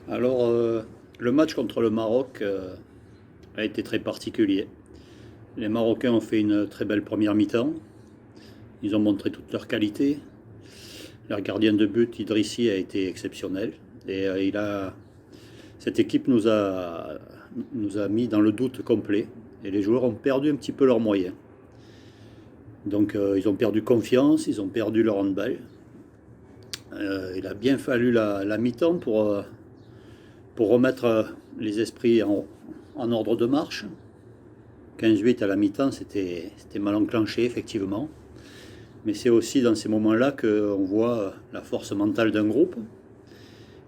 Alors, le match contre le Maroc a été très particulier. Les Marocains ont fait une très belle première mi-temps. Ils ont montré toute leur qualité. Leur gardien de but, Idrissi, a été exceptionnel. Et cette équipe nous a mis dans le doute complet. Et les joueurs ont perdu un petit peu leurs moyens. Donc, ils ont perdu confiance, ils ont perdu leur handball. Il a bien fallu la mi-temps pour remettre les esprits en ordre de marche. 15-8 à la mi-temps, c'était mal enclenché, effectivement. Mais c'est aussi dans ces moments-là qu'on voit la force mentale d'un groupe.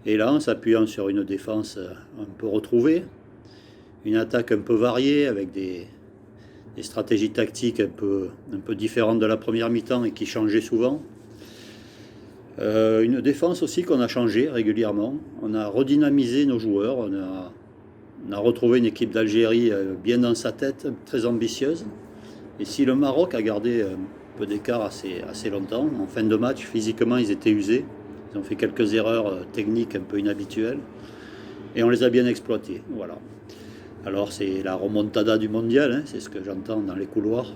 Et là, en s'appuyant sur une défense un peu retrouvée, une attaque un peu variée, avec des stratégies tactiques un peu différentes de la première mi-temps et qui changeaient souvent. Une défense aussi qu'on a changé régulièrement. On a redynamisé nos joueurs. On a retrouvé une équipe d'Algérie bien dans sa tête, très ambitieuse. Et si le Maroc a gardé un peu d'écart assez longtemps, en fin de match, physiquement, ils étaient usés. Ils ont fait quelques erreurs techniques un peu inhabituelles. Et on les a bien exploitées. Voilà. Alors c'est la remontada du mondial, hein, c'est ce que j'entends dans les couloirs.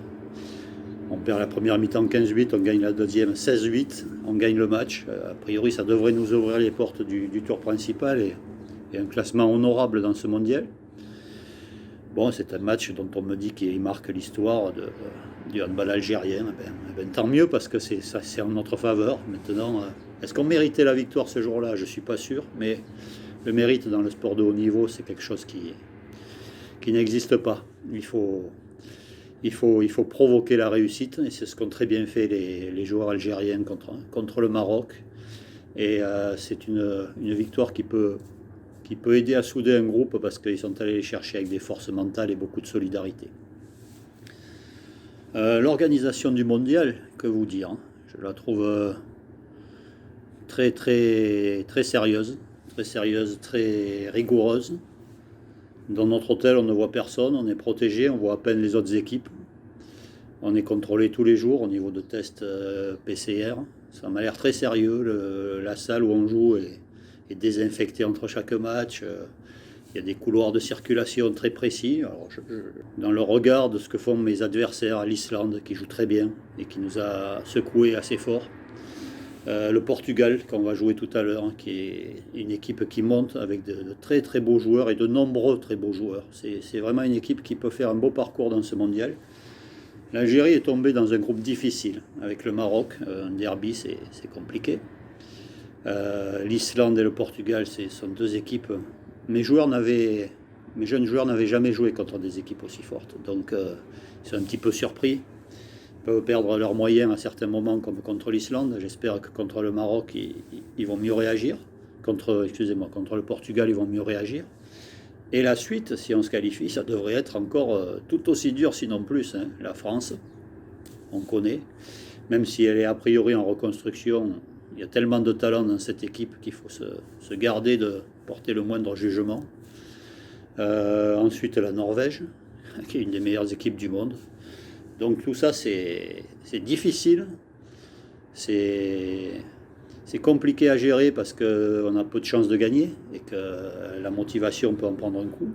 On perd la première mi-temps 15-8, on gagne la deuxième 16-8, on gagne le match. A priori, ça devrait nous ouvrir les portes du tour principal et un classement honorable dans ce mondial. Bon, c'est un match dont on me dit qu'il marque l'histoire du handball algérien. Tant mieux parce que c'est en notre faveur. Maintenant, est-ce qu'on méritait la victoire ce jour-là? Je ne suis pas sûr, mais le mérite dans le sport de haut niveau, c'est quelque chose qui n'existe pas. Il faut provoquer la réussite, et c'est ce qu'ont très bien fait les joueurs algériens contre le Maroc. Et c'est une victoire qui peut aider à souder un groupe parce qu'ils sont allés les chercher avec des forces mentales et beaucoup de solidarité. L'organisation du mondial, que vous dire, hein, je la trouve très sérieuse, très rigoureuse. Dans notre hôtel, on ne voit personne, on est protégé, on voit à peine les autres équipes. On est contrôlé tous les jours au niveau de tests PCR. Ça m'a l'air très sérieux. La salle où on joue est désinfectée entre chaque match. Il y a des couloirs de circulation très précis. Alors, dans le regard de ce que font mes adversaires, l'Islande, qui joue très bien et qui nous a secoué assez fort. Le Portugal, qu'on va jouer tout à l'heure, hein, qui est une équipe qui monte avec de très beaux joueurs et de nombreux très beaux joueurs. C'est vraiment une équipe qui peut faire un beau parcours dans ce mondial. L'Algérie est tombée dans un groupe difficile avec le Maroc. Un derby, c'est compliqué. L'Islande et le Portugal, ce sont deux équipes. Mes jeunes joueurs n'avaient jamais joué contre des équipes aussi fortes. Donc, ils sont un petit peu surpris. Ils peuvent perdre leurs moyens à certains moments, comme contre l'Islande. J'espère que contre le Maroc, ils vont mieux réagir. Contre le Portugal, ils vont mieux réagir. Et la suite, si on se qualifie, ça devrait être encore tout aussi dur, sinon plus. Hein. La France, on connaît. Même si elle est a priori en reconstruction, il y a tellement de talent dans cette équipe qu'il faut se garder de porter le moindre jugement. Ensuite, la Norvège, qui est une des meilleures équipes du monde. Donc tout ça, c'est difficile. C'est compliqué à gérer parce qu'on a peu de chances de gagner et que la motivation peut en prendre un coup.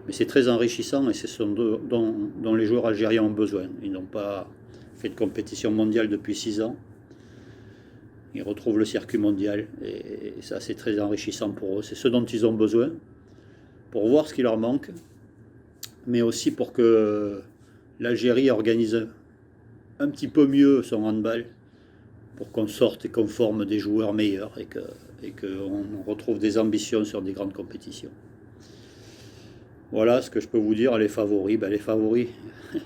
Mais c'est très enrichissant et c'est ce dont les joueurs algériens ont besoin. Ils n'ont pas fait de compétition mondiale depuis 6 ans. Ils retrouvent le circuit mondial et ça, c'est très enrichissant pour eux. C'est ce dont ils ont besoin pour voir ce qui leur manque, mais aussi pour que l'Algérie organise un petit peu mieux son handball pour qu'on sorte et qu'on forme des joueurs meilleurs et qu'on retrouve des ambitions sur des grandes compétitions. Voilà ce que je peux vous dire. Les favoris, les favoris,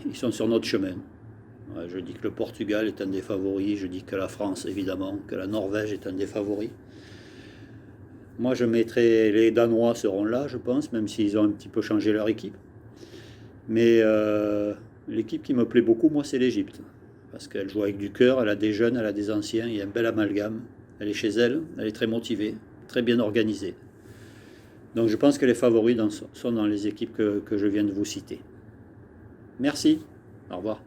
ils sont sur notre chemin. Je dis que le Portugal est un des favoris, je dis que la France, évidemment, que la Norvège est un des favoris. Moi, je mettrais les Danois seront là, je pense, même s'ils ont un petit peu changé leur équipe. Mais l'équipe qui me plaît beaucoup, moi, c'est l'Égypte. Parce qu'elle joue avec du cœur, elle a des jeunes, elle a des anciens, il y a un bel amalgame. Elle est chez elle, elle est très motivée, très bien organisée. Donc je pense que les favoris sont dans les équipes que je viens de vous citer. Merci, au revoir.